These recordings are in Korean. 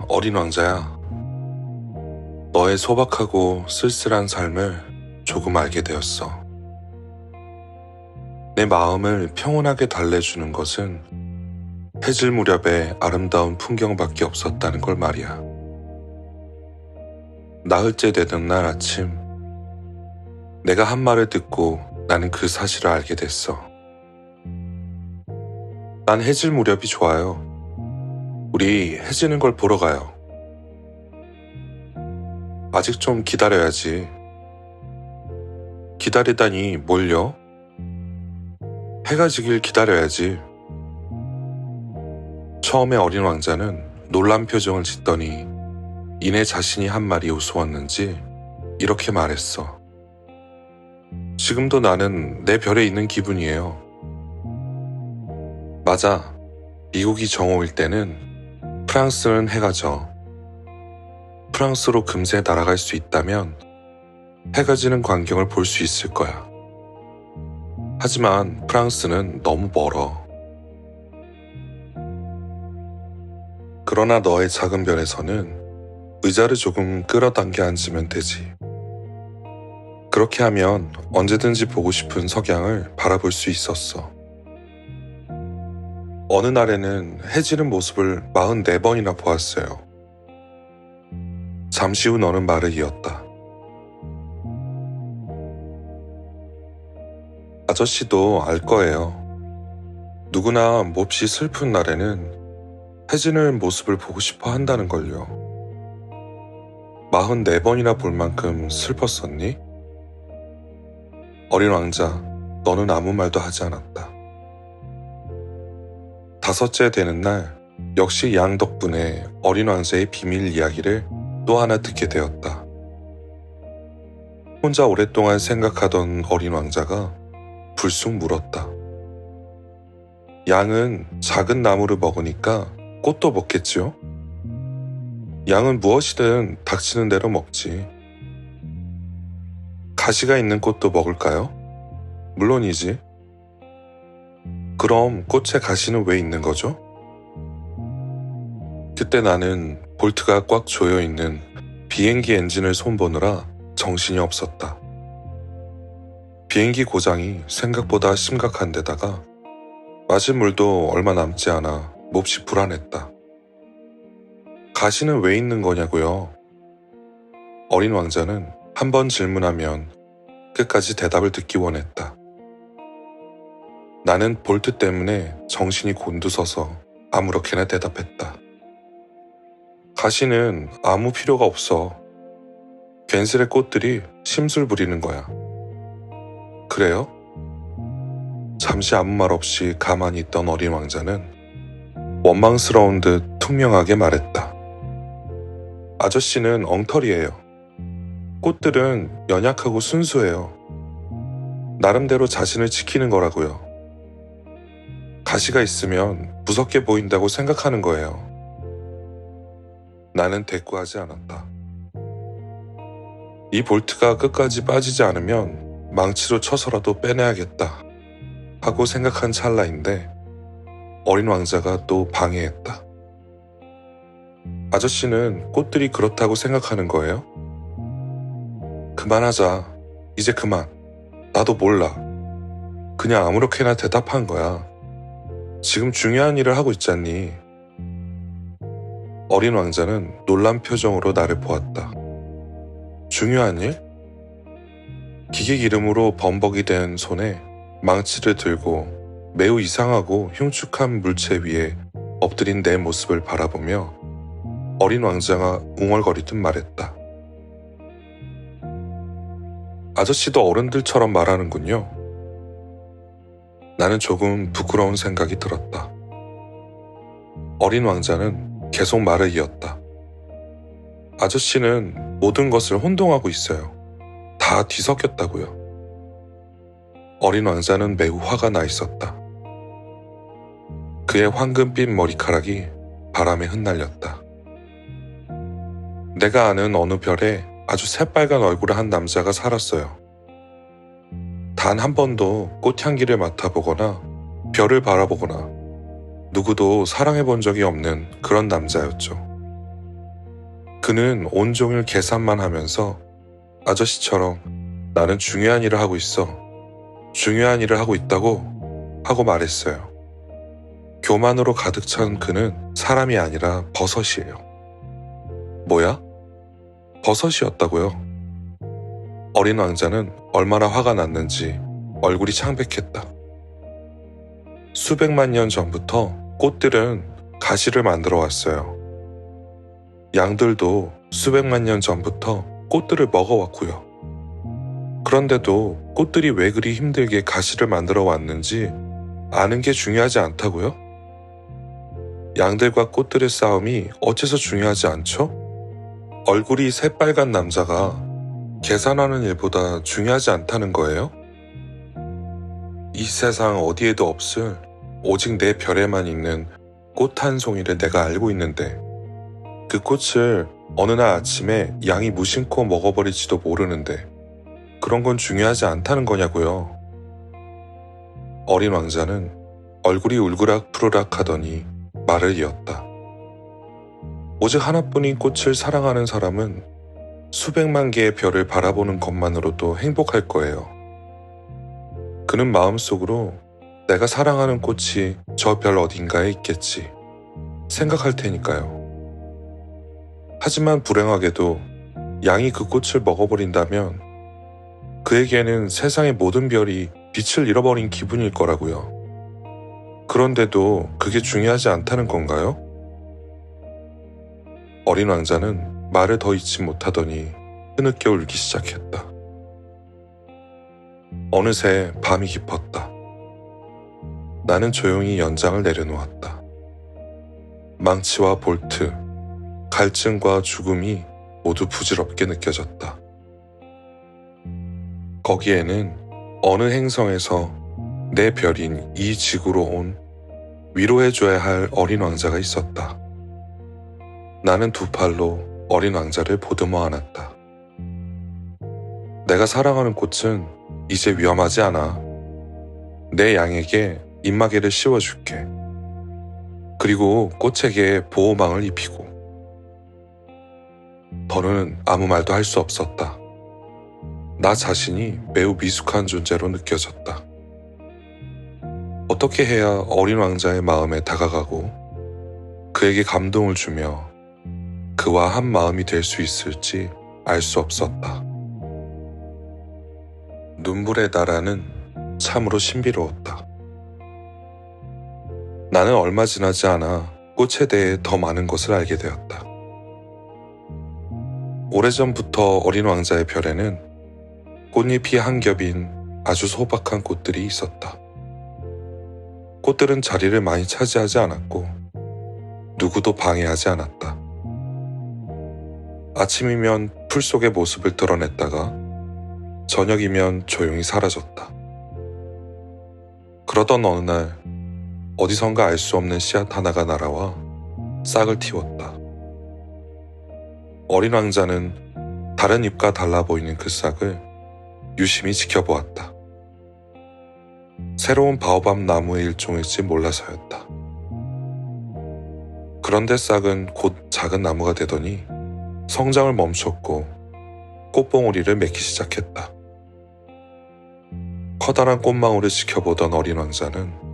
어린 왕자야. 너의 소박하고 쓸쓸한 삶을 조금 알게 되었어. 내 마음을 평온하게 달래주는 것은 해질 무렵의 아름다운 풍경밖에 없었다는 걸 말이야. 나흘째 되던 날 아침, 내가 한 말을 듣고 나는 그 사실을 알게 됐어. 난 해질 무렵이 좋아요. 우리 해지는 걸 보러 가요. 아직 좀 기다려야지. 기다리다니 뭘요? 해가 지길 기다려야지. 처음에 어린 왕자는 놀란 표정을 짓더니 이내 자신이 한 말이 우스웠는지 이렇게 말했어. 지금도 나는 내 별에 있는 기분이에요. 맞아. 미국이 정오일 때는 프랑스는 해가 져. 프랑스로 금세 날아갈 수 있다면 해가 지는 광경을 볼 수 있을 거야. 하지만 프랑스는 너무 멀어. 그러나 너의 작은 별에서는 의자를 조금 끌어당겨 앉으면 되지. 그렇게 하면 언제든지 보고 싶은 석양을 바라볼 수 있었어. 어느 날에는 해 지는 모습을 44번이나 보았어요. 잠시 후 너는 말을 이었다. 아저씨도 알 거예요. 누구나 몹시 슬픈 날에는 해 지는 모습을 보고 싶어 한다는 걸요. 44번이나 볼 만큼 슬펐었니? 어린 왕자, 너는 아무 말도 하지 않았다. 다섯째 되는 날, 역시 양 덕분에 어린 왕자의 비밀 이야기를 또 하나 듣게 되었다. 혼자 오랫동안 생각하던 어린 왕자가 불쑥 물었다. 양은 작은 나무를 먹으니까 꽃도 먹겠지요? 양은 무엇이든 닥치는 대로 먹지. 가시가 있는 꽃도 먹을까요? 물론이지. 그럼 꽃에 가시는 왜 있는 거죠? 그때 나는 볼트가 꽉 조여있는 비행기 엔진을 손보느라 정신이 없었다. 비행기 고장이 생각보다 심각한 데다가 마실 물도 얼마 남지 않아 몹시 불안했다. 가시는 왜 있는 거냐고요? 어린 왕자는 한 번 질문하면 끝까지 대답을 듣기 원했다. 나는 볼트 때문에 정신이 곤두서서 아무렇게나 대답했다. 가시는 아무 필요가 없어. 괜스레 꽃들이 심술 부리는 거야. 그래요? 잠시 아무 말 없이 가만히 있던 어린 왕자는 원망스러운 듯 퉁명하게 말했다. 아저씨는 엉터리예요. 꽃들은 연약하고 순수해요. 나름대로 자신을 지키는 거라고요. 가시가 있으면 무섭게 보인다고 생각하는 거예요. 나는 대꾸하지 않았다. 이 볼트가 끝까지 빠지지 않으면 망치로 쳐서라도 빼내야겠다 하고 생각한 찰나인데 어린 왕자가 또 방해했다. 아저씨는 꽃들이 그렇다고 생각하는 거예요? 그만하자. 이제 그만. 나도 몰라. 그냥 아무렇게나 대답한 거야. 지금 중요한 일을 하고 있잖니. 어린 왕자는 놀란 표정으로 나를 보았다. 중요한 일? 기계 기름으로 범벅이 된 손에 망치를 들고 매우 이상하고 흉측한 물체 위에 엎드린 내 모습을 바라보며 어린 왕자가 웅얼거리듯 말했다. 아저씨도 어른들처럼 말하는군요. 나는 조금 부끄러운 생각이 들었다. 어린 왕자는 계속 말을 이었다. 아저씨는 모든 것을 혼동하고 있어요. 다 뒤섞였다고요. 어린 왕자는 매우 화가 나 있었다. 그의 황금빛 머리카락이 바람에 흩날렸다. 내가 아는 어느 별에 아주 새빨간 얼굴을 한 남자가 살았어요. 단 한 번도 꽃향기를 맡아보거나 별을 바라보거나 누구도 사랑해본 적이 없는 그런 남자였죠. 그는 온종일 계산만 하면서 아저씨처럼 나는 중요한 일을 하고 있어. 중요한 일을 하고 있다고 하고 말했어요. 교만으로 가득 찬 그는 사람이 아니라 버섯이에요. 뭐야? 버섯이었다고요? 어린 왕자는 얼마나 화가 났는지 얼굴이 창백했다. 수백만 년 전부터 꽃들은 가시를 만들어 왔어요. 양들도 수백만 년 전부터 꽃들을 먹어왔고요. 그런데도 꽃들이 왜 그리 힘들게 가시를 만들어 왔는지 아는 게 중요하지 않다고요? 양들과 꽃들의 싸움이 어째서 중요하지 않죠? 얼굴이 새빨간 남자가 계산하는 일보다 중요하지 않다는 거예요? 이 세상 어디에도 없을 오직 내 별에만 있는 꽃 한 송이를 내가 알고 있는데 그 꽃을 어느 날 아침에 양이 무심코 먹어버릴지도 모르는데 그런 건 중요하지 않다는 거냐고요. 어린 왕자는 얼굴이 울그락푸르락 하더니 말을 이었다. 오직 하나뿐인 꽃을 사랑하는 사람은 수백만 개의 별을 바라보는 것만으로도 행복할 거예요. 그는 마음속으로 내가 사랑하는 꽃이 저 별 어딘가에 있겠지 생각할 테니까요. 하지만 불행하게도 양이 그 꽃을 먹어버린다면 그에게는 세상의 모든 별이 빛을 잃어버린 기분일 거라고요. 그런데도 그게 중요하지 않다는 건가요? 어린 왕자는 말을 더 잇지 못하더니 흐느껴 울기 시작했다. 어느새 밤이 깊었다. 나는 조용히 연장을 내려놓았다. 망치와 볼트, 갈증과 죽음이 모두 부질없게 느껴졌다. 거기에는 어느 행성에서 내 별인 이 지구로 온 위로해줘야 할 어린 왕자가 있었다. 나는 두 팔로 어린 왕자를 보듬어 안았다. 내가 사랑하는 꽃은 이제 위험하지 않아. 내 양에게 입마개를 씌워줄게. 그리고 꽃에게 보호망을 입히고. 더는 아무 말도 할 수 없었다. 나 자신이 매우 미숙한 존재로 느껴졌다. 어떻게 해야 어린 왕자의 마음에 다가가고 그에게 감동을 주며 그와 한 마음이 될 수 있을지 알 수 없었다. 눈물의 나라는 참으로 신비로웠다. 나는 얼마 지나지 않아 꽃에 대해 더 많은 것을 알게 되었다. 오래전부터 어린 왕자의 별에는 꽃잎이 한 겹인 아주 소박한 꽃들이 있었다. 꽃들은 자리를 많이 차지하지 않았고 누구도 방해하지 않았다. 아침이면 풀 속의 모습을 드러냈다가 저녁이면 조용히 사라졌다. 그러던 어느 날 어디선가 알 수 없는 씨앗 하나가 날아와 싹을 틔웠다. 어린 왕자는 다른 잎과 달라 보이는 그 싹을 유심히 지켜보았다. 새로운 바오밥 나무의 일종일지 몰라서였다. 그런데 싹은 곧 작은 나무가 되더니 성장을 멈췄고 꽃봉오리를 맺기 시작했다. 커다란 꽃망울을 지켜보던 어린 왕자는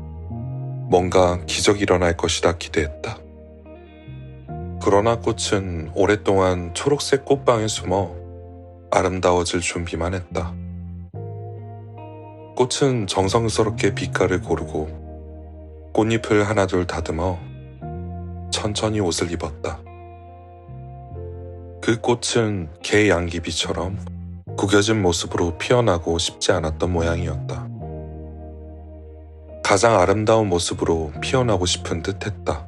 뭔가 기적이 일어날 것이라 기대했다. 그러나 꽃은 오랫동안 초록색 꽃방에 숨어 아름다워질 준비만 했다. 꽃은 정성스럽게 빛깔을 고르고 꽃잎을 하나둘 다듬어 천천히 옷을 입었다. 그 꽃은 개 양귀비처럼 구겨진 모습으로 피어나고 싶지 않았던 모양이었다. 가장 아름다운 모습으로 피어나고 싶은 듯 했다.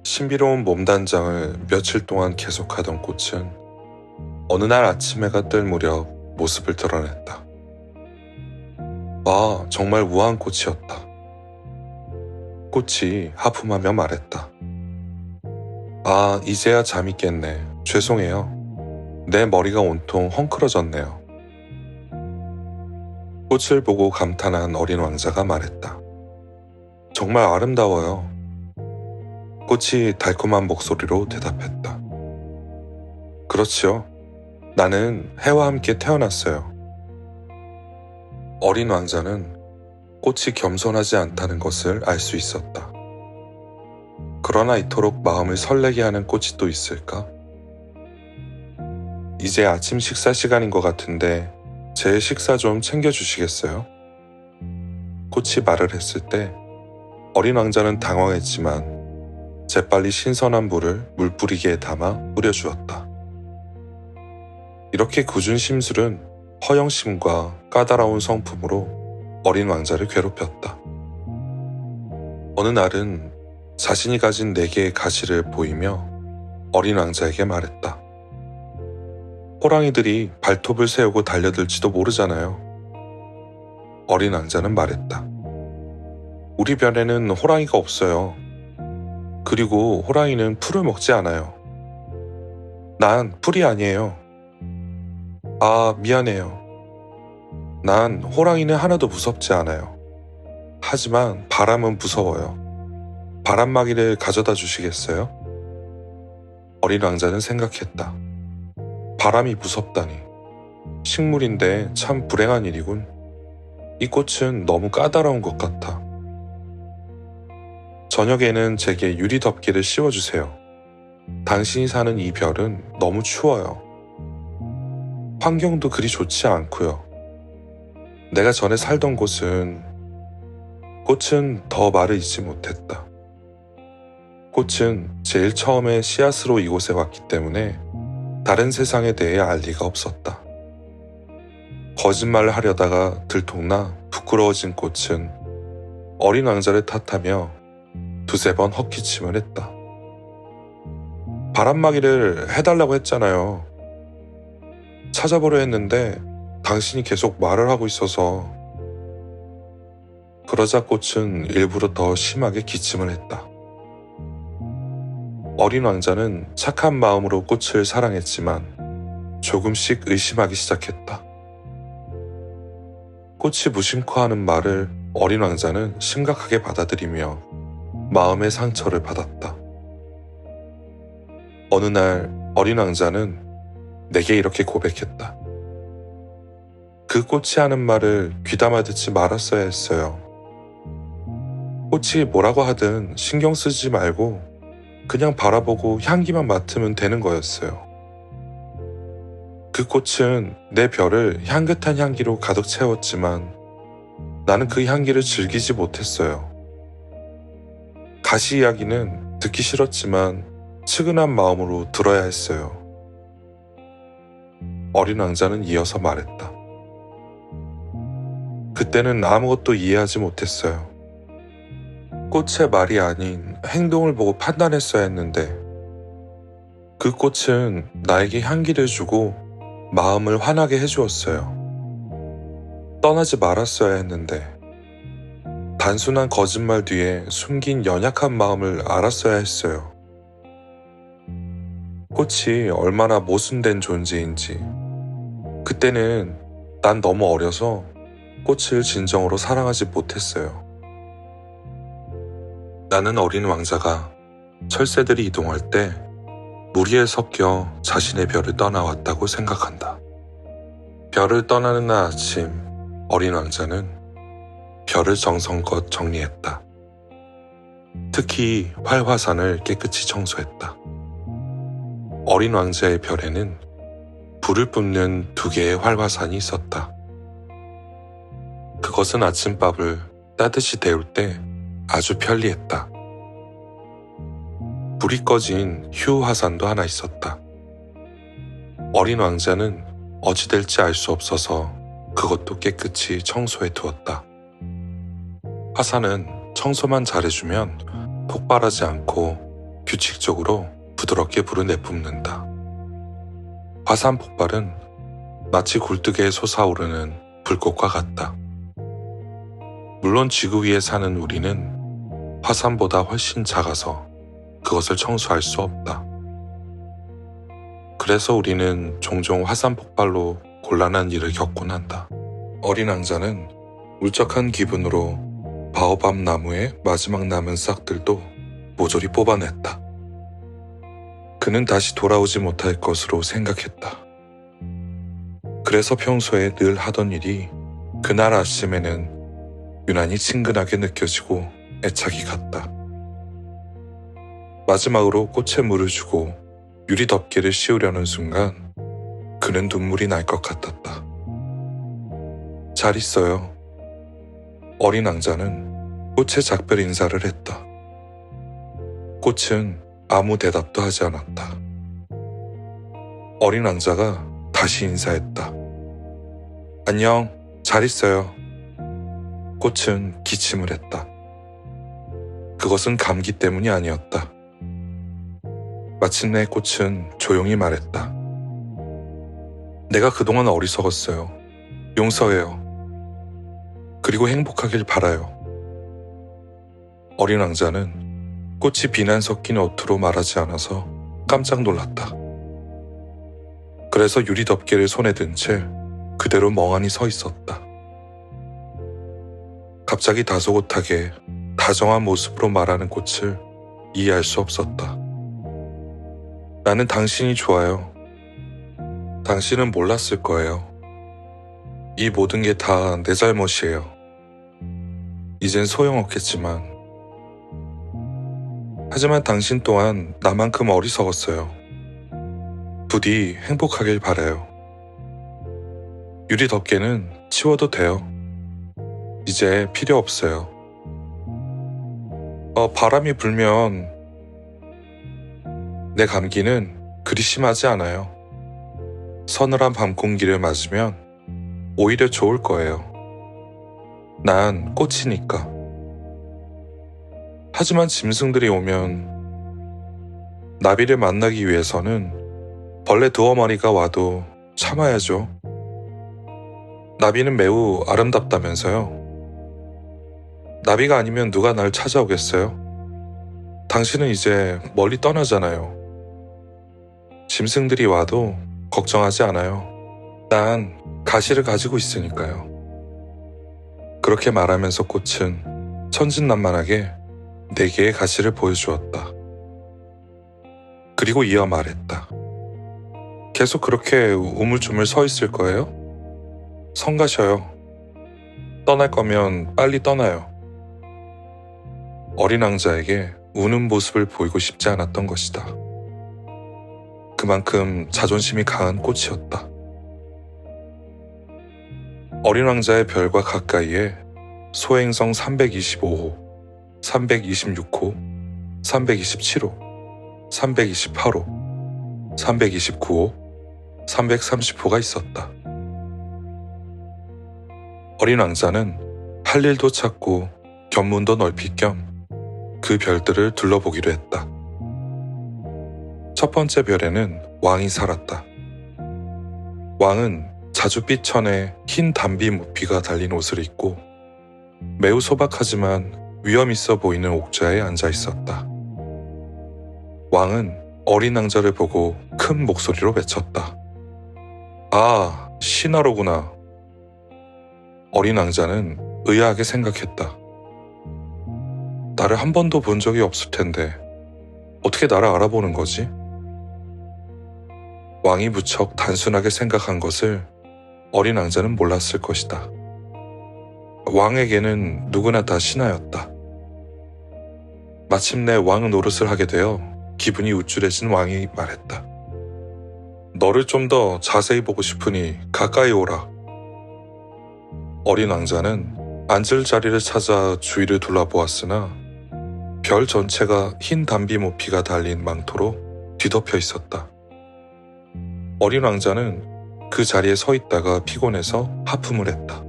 신비로운 몸단장을 며칠 동안 계속하던 꽃은 어느 날 아침 해가 뜰 무렵 모습을 드러냈다. 아, 정말 우아한 꽃이었다. 꽃이 하품하며 말했다. 아, 이제야 잠이 깼네. 죄송해요. 내 머리가 온통 헝클어졌네요. 꽃을 보고 감탄한 어린 왕자가 말했다. 정말 아름다워요. 꽃이 달콤한 목소리로 대답했다. 그렇지요. 나는 해와 함께 태어났어요. 어린 왕자는 꽃이 겸손하지 않다는 것을 알 수 있었다. 그러나 이토록 마음을 설레게 하는 꽃이 또 있을까? 이제 아침 식사 시간인 것 같은데 제 식사 좀 챙겨주시겠어요? 꽃이 말을 했을 때 어린 왕자는 당황했지만 재빨리 신선한 물을 물뿌리기에 담아 뿌려주었다. 이렇게 굳은 심술은 허영심과 까다로운 성품으로 어린 왕자를 괴롭혔다. 어느 날은 자신이 가진 4개의 가시를 보이며 어린 왕자에게 말했다. 호랑이들이 발톱을 세우고 달려들지도 모르잖아요. 어린 왕자는 말했다. 우리 별에는 호랑이가 없어요. 그리고 호랑이는 풀을 먹지 않아요. 난 풀이 아니에요. 아, 미안해요. 난 호랑이는 하나도 무섭지 않아요. 하지만 바람은 무서워요. 바람막이를 가져다 주시겠어요? 어린 왕자는 생각했다. 바람이 무섭다니. 식물인데 참 불행한 일이군. 이 꽃은 너무 까다로운 것 같아. 저녁에는 제게 유리 덮개를 씌워주세요. 당신이 사는 이 별은 너무 추워요. 환경도 그리 좋지 않고요. 내가 전에 살던 곳은... 꽃은 더 말을 잇지 못했다. 꽃은 제일 처음에 씨앗으로 이곳에 왔기 때문에 다른 세상에 대해 알 리가 없었다. 거짓말을 하려다가 들통나 부끄러워진 꽃은 어린 왕자를 탓하며 2-3번 헛기침을 했다. 바람막이를 해달라고 했잖아요. 찾아보려 했는데 당신이 계속 말을 하고 있어서. 그러자 꽃은 일부러 더 심하게 기침을 했다. 어린 왕자는 착한 마음으로 꽃을 사랑했지만 조금씩 의심하기 시작했다. 꽃이 무심코 하는 말을 어린 왕자는 심각하게 받아들이며 마음의 상처를 받았다. 어느 날 어린 왕자는 내게 이렇게 고백했다. 그 꽃이 하는 말을 귀담아 듣지 말았어야 했어요. 꽃이 뭐라고 하든 신경 쓰지 말고 그냥 바라보고 향기만 맡으면 되는 거였어요. 그 꽃은 내 별을 향긋한 향기로 가득 채웠지만 나는 그 향기를 즐기지 못했어요. 가시 이야기는 듣기 싫었지만 측은한 마음으로 들어야 했어요. 어린 왕자는 이어서 말했다. 그때는 아무것도 이해하지 못했어요. 꽃의 말이 아닌 행동을 보고 판단했어야 했는데 그 꽃은 나에게 향기를 주고 마음을 환하게 해주었어요. 떠나지 말았어야 했는데 단순한 거짓말 뒤에 숨긴 연약한 마음을 알았어야 했어요. 꽃이 얼마나 모순된 존재인지 그때는 난 너무 어려서 꽃을 진정으로 사랑하지 못했어요. 나는 어린 왕자가 철새들이 이동할 때 무리에 섞여 자신의 별을 떠나왔다고 생각한다. 별을 떠나는 날 아침, 어린 왕자는 별을 정성껏 정리했다. 특히 활화산을 깨끗이 청소했다. 어린 왕자의 별에는 불을 뿜는 2개의 활화산이 있었다. 그것은 아침밥을 따뜻이 데울 때 아주 편리했다. 불이 꺼진 휴화산도 하나 있었다. 어린 왕자는 어찌 될지 알 수 없어서 그것도 깨끗이 청소해 두었다. 화산은 청소만 잘해주면 폭발하지 않고 규칙적으로 부드럽게 불을 내뿜는다. 화산 폭발은 마치 굴뚝에 솟아오르는 불꽃과 같다. 물론 지구 위에 사는 우리는 화산보다 훨씬 작아서 그것을 청소할 수 없다. 그래서 우리는 종종 화산 폭발로 곤란한 일을 겪곤 한다. 어린 왕자는 울적한 기분으로 바오밥 나무의 마지막 남은 싹들도 모조리 뽑아냈다. 그는 다시 돌아오지 못할 것으로 생각했다. 그래서 평소에 늘 하던 일이 그날 아침에는 유난히 친근하게 느껴지고 애착이 갔다. 마지막으로 꽃에 물을 주고 유리 덮개를 씌우려는 순간 그는 눈물이 날 것 같았다. 잘 있어요. 어린 왕자는 꽃에 작별 인사를 했다. 꽃은 아무 대답도 하지 않았다. 어린 왕자가 다시 인사했다. 안녕, 잘 있어요. 꽃은 기침을 했다. 그것은 감기 때문이 아니었다. 마침내 꽃은 조용히 말했다. 내가 그동안 어리석었어요. 용서해요. 그리고 행복하길 바라요. 어린 왕자는 꽃이 비난 섞인 어투로 말하지 않아서 깜짝 놀랐다. 그래서 유리 덮개를 손에 든 채 그대로 멍하니 서 있었다. 갑자기 다소곳하게 다정한 모습으로 말하는 꽃을 이해할 수 없었다. 나는 당신이 좋아요. 당신은 몰랐을 거예요. 이 모든 게 다 내 잘못이에요. 이젠 소용없겠지만. 하지만 당신 또한 나만큼 어리석었어요. 부디 행복하길 바라요. 유리 덮개는 치워도 돼요. 이제 필요 없어요. 바람이 불면 내 감기는 그리 심하지 않아요. 서늘한 밤 공기를 맞으면 오히려 좋을 거예요. 난 꽃이니까. 하지만 짐승들이 오면 나비를 만나기 위해서는 벌레 두어 마리가 와도 참아야죠. 나비는 매우 아름답다면서요. 나비가 아니면 누가 날 찾아오겠어요? 당신은 이제 멀리 떠나잖아요. 짐승들이 와도 걱정하지 않아요. 난 가시를 가지고 있으니까요. 그렇게 말하면서 꽃은 천진난만하게 4개의 가시를 보여주었다. 그리고 이어 말했다. 계속 그렇게 우물쭈물 서 있을 거예요? 성가셔요. 떠날 거면 빨리 떠나요. 어린 왕자에게 우는 모습을 보이고 싶지 않았던 것이다. 그만큼 자존심이 강한 꽃이었다. 어린 왕자의 별과 가까이에 소행성 325호, 326호, 327호, 328호, 329호, 330호가 있었다. 어린 왕자는 할 일도 찾고 견문도 넓힐 겸 그 별들을 둘러보기로 했다. 첫 번째 별에는 왕이 살았다. 왕은 자줏빛 천에 흰 담비 무피가 달린 옷을 입고 매우 소박하지만 위험 있어 보이는 옥좌에 앉아 있었다. 왕은 어린 왕자를 보고 큰 목소리로 외쳤다. 아, 신하로구나. 어린 왕자는 의아하게 생각했다. 나를 한 번도 본 적이 없을 텐데 어떻게 나를 알아보는 거지? 왕이 무척 단순하게 생각한 것을 어린 왕자는 몰랐을 것이다. 왕에게는 누구나 다 신하였다. 마침내 왕 노릇을 하게 되어 기분이 우쭐해진 왕이 말했다. 너를 좀 더 자세히 보고 싶으니 가까이 오라. 어린 왕자는 앉을 자리를 찾아 주위를 둘러보았으나 별 전체가 흰 담비 모피가 달린 망토로 뒤덮여 있었다. 어린 왕자는 그 자리에 서 있다가 피곤해서 하품을 했다.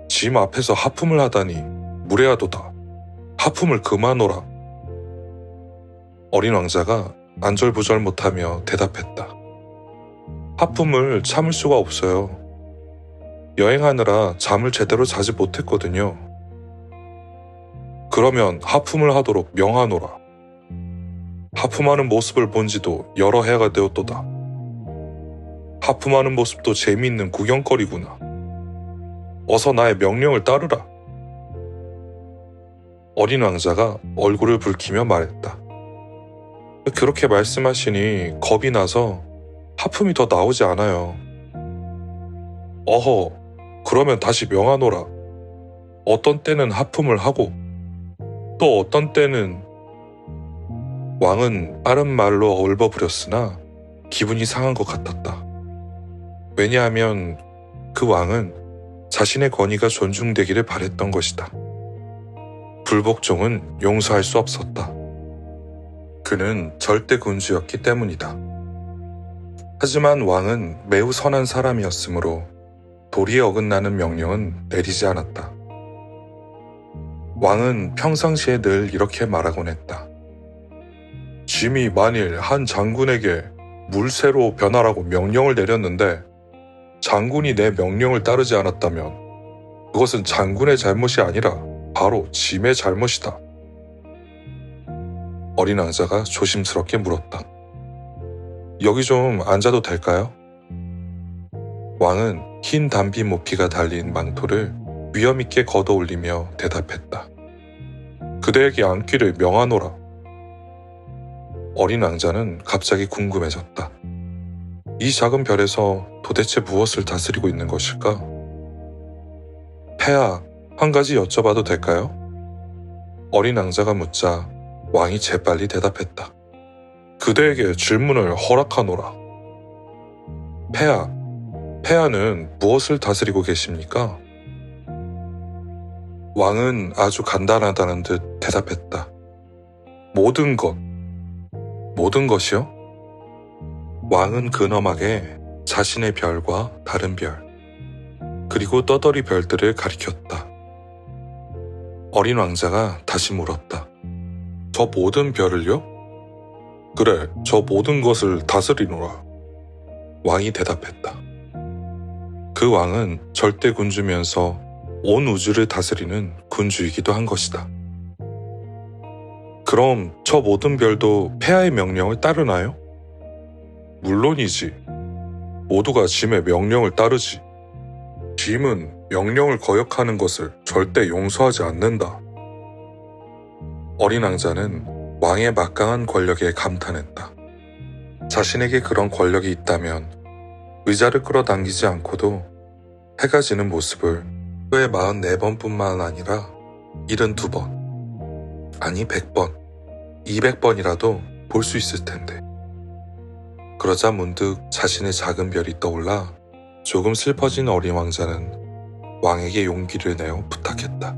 짐 앞에서 하품을 하다니 무례하도다. 하품을 그만오라. 어린 왕자가 안절부절 못하며 대답했다. 하품을 참을 수가 없어요. 여행하느라 잠을 제대로 자지 못했거든요. 그러면 하품을 하도록 명하노라. 하품하는 모습을 본 지도 여러 해가 되었도다. 하품하는 모습도 재미있는 구경거리구나. 어서 나의 명령을 따르라. 어린 왕자가 얼굴을 붉히며 말했다. 그렇게 말씀하시니 겁이 나서 하품이 더 나오지 않아요. 어허, 그러면 다시 명하노라. 어떤 때는 하품을 하고 또 어떤 때는. 왕은 빠른 말로 얼버무렸으나 기분이 상한 것 같았다. 왜냐하면 그 왕은 자신의 권위가 존중되기를 바랬던 것이다. 불복종은 용서할 수 없었다. 그는 절대 군주였기 때문이다. 하지만 왕은 매우 선한 사람이었으므로 도리에 어긋나는 명령은 내리지 않았다. 왕은 평상시에 늘 이렇게 말하곤 했다. 짐이 만일 한 장군에게 물새로 변하라고 명령을 내렸는데 장군이 내 명령을 따르지 않았다면 그것은 장군의 잘못이 아니라 바로 짐의 잘못이다. 어린 왕자가 조심스럽게 물었다. 여기 좀 앉아도 될까요? 왕은 흰 담비 모피가 달린 망토를 위엄있게 걷어올리며 대답했다. 그대에게 앉기를 명하노라. 어린 왕자는 갑자기 궁금해졌다. 이 작은 별에서 도대체 무엇을 다스리고 있는 것일까? 폐하, 한 가지 여쭤봐도 될까요? 어린 왕자가 묻자 왕이 재빨리 대답했다. 그대에게 질문을 허락하노라. 폐하는 무엇을 다스리고 계십니까? 왕은 아주 간단하다는 듯 대답했다. 모든 것. 모든 것이요? 왕은 근엄하게 자신의 별과 다른 별, 그리고 떠돌이 별들을 가리켰다. 어린 왕자가 다시 물었다. 저 모든 별을요? 그래, 저 모든 것을 다스리노라. 왕이 대답했다. 그 왕은 절대 군주면서 온 우주를 다스리는 군주이기도 한 것이다. 그럼 저 모든 별도 폐하의 명령을 따르나요? 물론이지. 모두가 짐의 명령을 따르지. 짐은 명령을 거역하는 것을 절대 용서하지 않는다. 어린 왕자는 왕의 막강한 권력에 감탄했다. 자신에게 그런 권력이 있다면 의자를 끌어당기지 않고도 해가 지는 모습을 하루에 44번뿐만 아니라 72번, 아니 100번, 200번이라도 볼 수 있을 텐데. 그러자 문득 자신의 작은 별이 떠올라 조금 슬퍼진 어린 왕자는 왕에게 용기를 내어 부탁했다.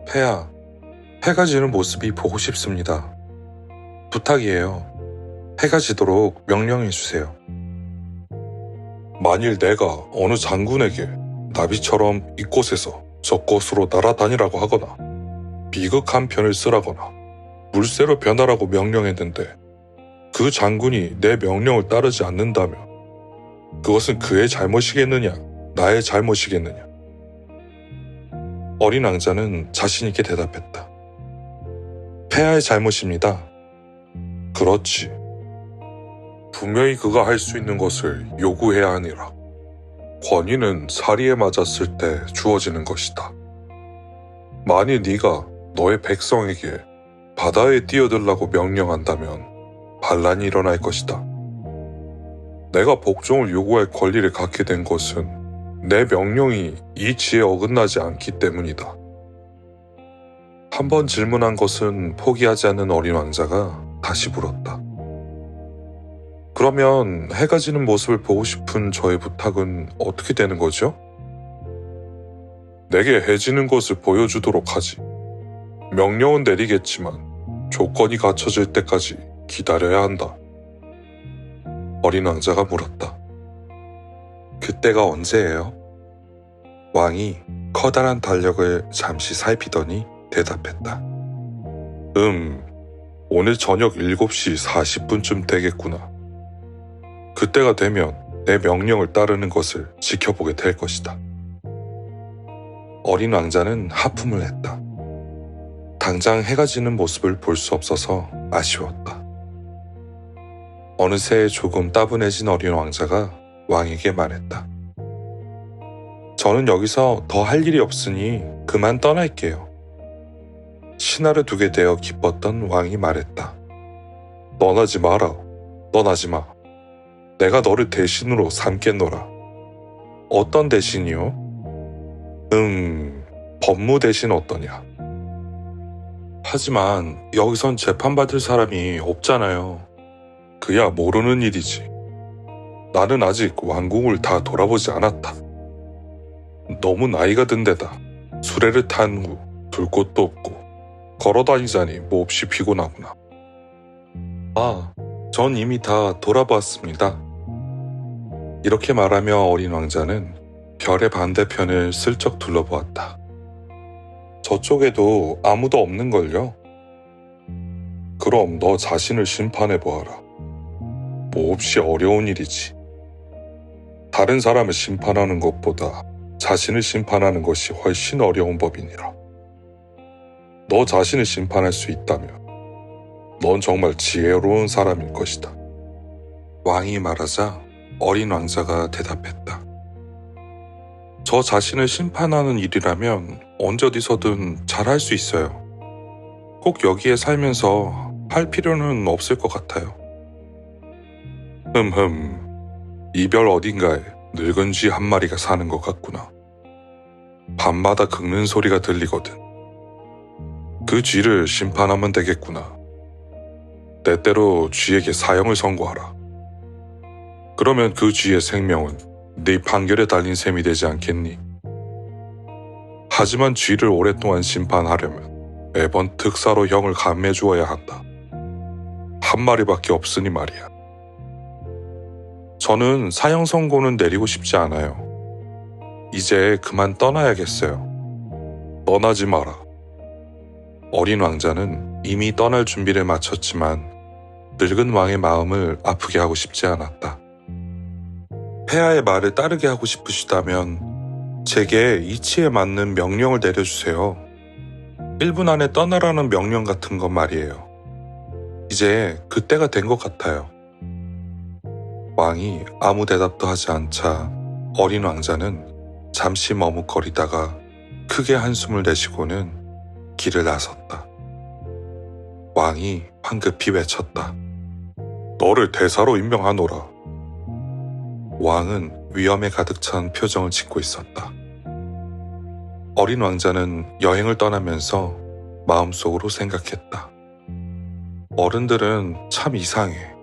폐하, 해가 지는 모습이 보고 싶습니다. 부탁이에요. 해가 지도록 명령해 주세요. 만일 내가 어느 장군에게 나비처럼 이곳에서 저곳으로 날아다니라고 하거나 비극한 편을 쓰라거나 물새로 변하라고 명령했는데 그 장군이 내 명령을 따르지 않는다면 그것은 그의 잘못이겠느냐, 나의 잘못이겠느냐. 어린 왕자는 자신 있게 대답했다. 폐하의 잘못입니다. 그렇지. 분명히 그가 할 수 있는 것을 요구해야 하니라. 권위는 사리에 맞았을 때 주어지는 것이다. 만일 네가 너의 백성에게 바다에 뛰어들라고 명령한다면 반란이 일어날 것이다. 내가 복종을 요구할 권리를 갖게 된 것은 내 명령이 이 지에 어긋나지 않기 때문이다. 한 번 질문한 것은 포기하지 않는 어린 왕자가 다시 물었다. 그러면 해가 지는 모습을 보고 싶은 저의 부탁은 어떻게 되는 거죠? 내게 해 지는 것을 보여주도록 하지. 명령은 내리겠지만 조건이 갖춰질 때까지 기다려야 한다. 어린 왕자가 물었다. 그때가 언제예요? 왕이 커다란 달력을 잠시 살피더니 대답했다. 오늘 저녁 7시 40분쯤 되겠구나. 그때가 되면 내 명령을 따르는 것을 지켜보게 될 것이다. 어린 왕자는 하품을 했다. 당장 해가 지는 모습을 볼 수 없어서 아쉬웠다. 어느새 조금 따분해진 어린 왕자가 왕에게 말했다. 저는 여기서 더 할 일이 없으니 그만 떠날게요. 신하를 두게 되어 기뻤던 왕이 말했다. 떠나지 마라. 떠나지 마. 내가 너를 대신으로 삼겠노라. 어떤 대신이요? 법무 대신 어떠냐? 하지만 여기선 재판받을 사람이 없잖아요. 그야 모르는 일이지. 나는 아직 왕궁을 다 돌아보지 않았다. 너무 나이가 든 데다 수레를 탄 후 둘 곳도 없고 걸어다니자니 몹시 피곤하구나. 아, 전 이미 다 돌아보았습니다. 이렇게 말하며 어린 왕자는 별의 반대편을 슬쩍 둘러보았다. 저쪽에도 아무도 없는걸요? 그럼 너 자신을 심판해보아라. 몹시 어려운 일이지. 다른 사람을 심판하는 것보다 자신을 심판하는 것이 훨씬 어려운 법이니라. 너 자신을 심판할 수 있다면 넌 정말 지혜로운 사람일 것이다. 왕이 말하자 어린 왕자가 대답했다. 저 자신을 심판하는 일이라면 언제 어디서든 잘할 수 있어요. 꼭 여기에 살면서 할 필요는 없을 것 같아요. 이별 어딘가에 늙은 쥐 한 마리가 사는 것 같구나. 밤마다 긁는 소리가 들리거든. 그 쥐를 심판하면 되겠구나. 때때로 쥐에게 사형을 선고하라. 그러면 그 쥐의 생명은 네 판결에 달린 셈이 되지 않겠니? 하지만 쥐를 오랫동안 심판하려면 매번 특사로 형을 감해 주어야 한다. 한 마리밖에 없으니 말이야. 저는 사형 선고는 내리고 싶지 않아요. 이제 그만 떠나야겠어요. 떠나지 마라. 어린 왕자는 이미 떠날 준비를 마쳤지만 늙은 왕의 마음을 아프게 하고 싶지 않았다. 폐하의 말을 따르게 하고 싶으시다면 제게 이치에 맞는 명령을 내려주세요. 1분 안에 떠나라는 명령 같은 건 말이에요. 이제 그때가 된 것 같아요. 왕이 아무 대답도 하지 않자 어린 왕자는 잠시 머뭇거리다가 크게 한숨을 내쉬고는 길을 나섰다. 왕이 황급히 외쳤다. 너를 대사로 임명하노라. 왕은 위험에 가득 찬 표정을 짓고 있었다. 어린 왕자는 여행을 떠나면서 마음속으로 생각했다. 어른들은 참 이상해.